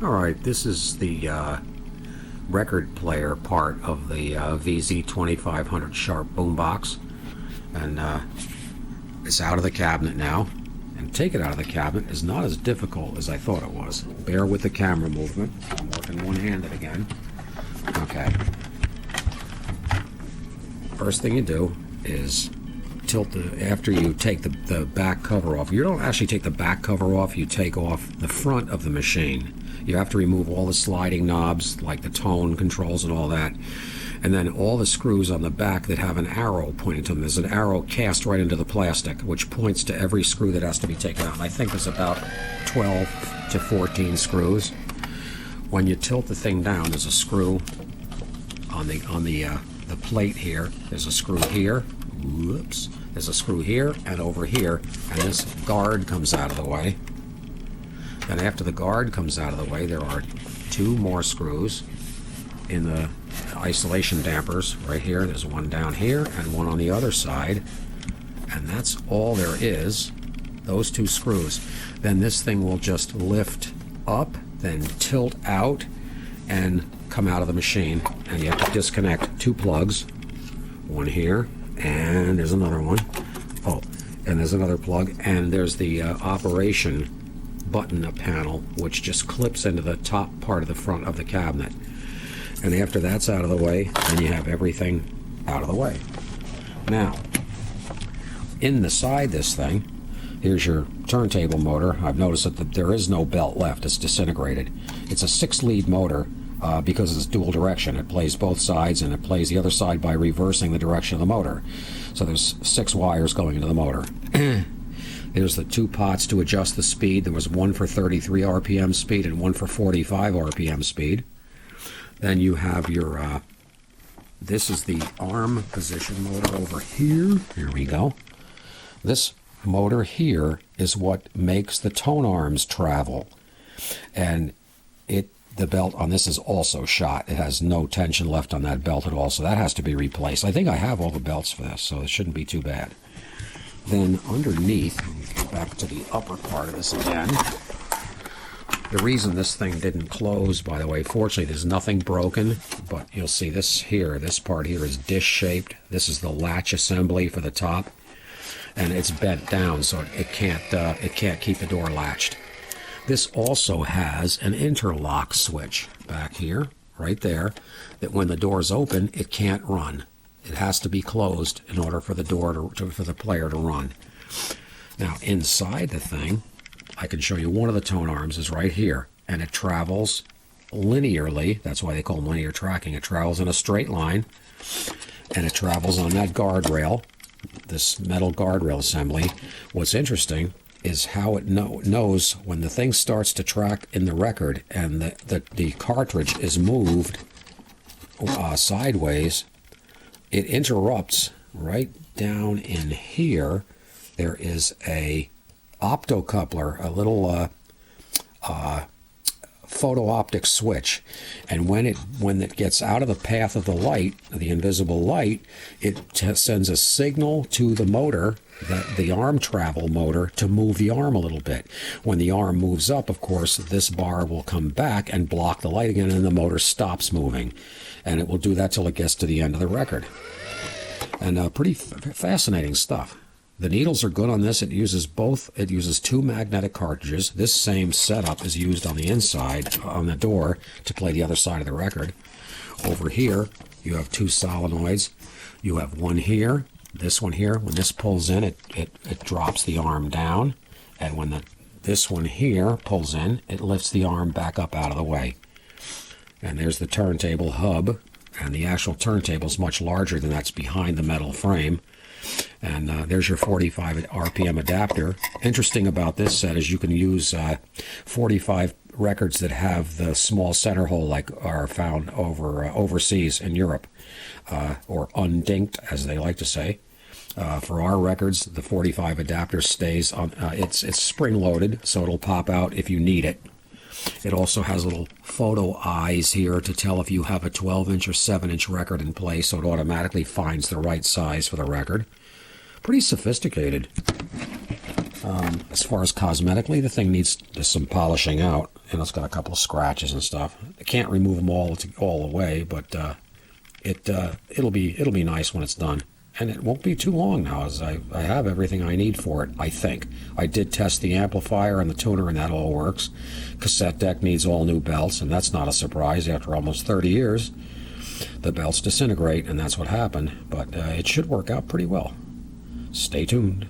Alright, this is the record player part of the VZ-2500 Sharp boombox, and it's out of the cabinet now. And take it out of the cabinet is not as difficult as I thought it was. Bear with the camera movement. I'm working one-handed again. Okay. First thing you do is tilt after you take the back cover off. You don't actually take the back cover off, you take off the front of the machine. You have to remove all the sliding knobs, like the tone controls and all that. And then all the screws on the back that have an arrow pointing to them. There's an arrow cast right into the plastic, which points to every screw that has to be taken out. And I think there's about 12 to 14 screws. When you tilt the thing down, there's a screw on the plate here. There's a screw here. Whoops. There's a screw here and over here. And this guard comes out of the way. Then after the guard comes out of the way, there are two more screws in the isolation dampers right here. There's one down here and one on the other side. And that's all there is, those two screws. Then this thing will just lift up, then tilt out, and come out of the machine. And you have to disconnect two plugs. One here, and there's another one. Oh, and there's another plug. And there's the operation button panel, which just clips into the top part of the front of the cabinet. And after that's out of the way, then you have everything out of the way. Now, inside this thing, here's your turntable motor. I've noticed that there is no belt left. It's disintegrated. It's a 6-lead motor because it's dual direction. It plays both sides, and it plays the other side by reversing the direction of the motor. So there's 6 wires going into the motor. There's the 2 pots to adjust the speed. There was one for 33 RPM speed and one for 45 RPM speed. Then you have your, this is the arm position motor over here. Here we go. This motor here is what makes the tone arms travel. And the belt on this is also shot. It has no tension left on that belt at all, so that has to be replaced. I think I have all the belts for this, so it shouldn't be too bad. Then underneath, back to the upper part of this again. The reason this thing didn't close, by the way, fortunately there's nothing broken, but you'll see this here, this part here is dish-shaped. This is the latch assembly for the top, and it's bent down so it can't keep the door latched. This also has an interlock switch back here, right there, that when the door's open, it can't run. It has to be closed in order for the door for the player to run. Now inside the thing, I can show you one of the tone arms is right here, and it travels linearly. That's why they call them linear tracking. It travels in a straight line, and it travels on that guardrail, this metal guardrail assembly. What's interesting is how it knows when the thing starts to track in the record and the cartridge is moved sideways. It interrupts right down in here. There is a optocoupler, a little photo-optic switch, and when it gets out of the path of the light, the invisible light, it sends a signal to the motor, the arm travel motor, to move the arm a little bit. When the arm moves up, of course, this bar will come back and block the light again, and the motor stops moving. And it will do that till it gets to the end of the record. And pretty fascinating stuff. The needles are good on this. It uses 2 magnetic cartridges. This same setup is used on the inside, on the door, to play the other side of the record. Over here, you have 2 solenoids. You have one here, this one here. When this pulls in, it drops the arm down. And when this one here pulls in, it lifts the arm back up out of the way. And there's the turntable hub. And the actual turntable is much larger than that's behind the metal frame. And there's your 45 RPM adapter. Interesting about this set is you can use 45 records that have the small center hole like are found overseas in Europe, or undinked, as they like to say. For our records, the 45 adapter stays on. It's spring-loaded, so it'll pop out if you need it. It also has little photo eyes here to tell if you have a 12-inch or 7-inch record in play, so it automatically finds the right size for the record. Pretty sophisticated. As far as cosmetically, the thing needs some polishing out. and it's got a couple of scratches and stuff. I can't remove them all away, but it'll be nice when it's done. And it won't be too long now, as I have everything I need for it, I think. I did test the amplifier and the tuner, and that all works. Cassette deck needs all new belts, and that's not a surprise. After almost 30 years, the belts disintegrate, and that's what happened. But it should work out pretty well. Stay tuned.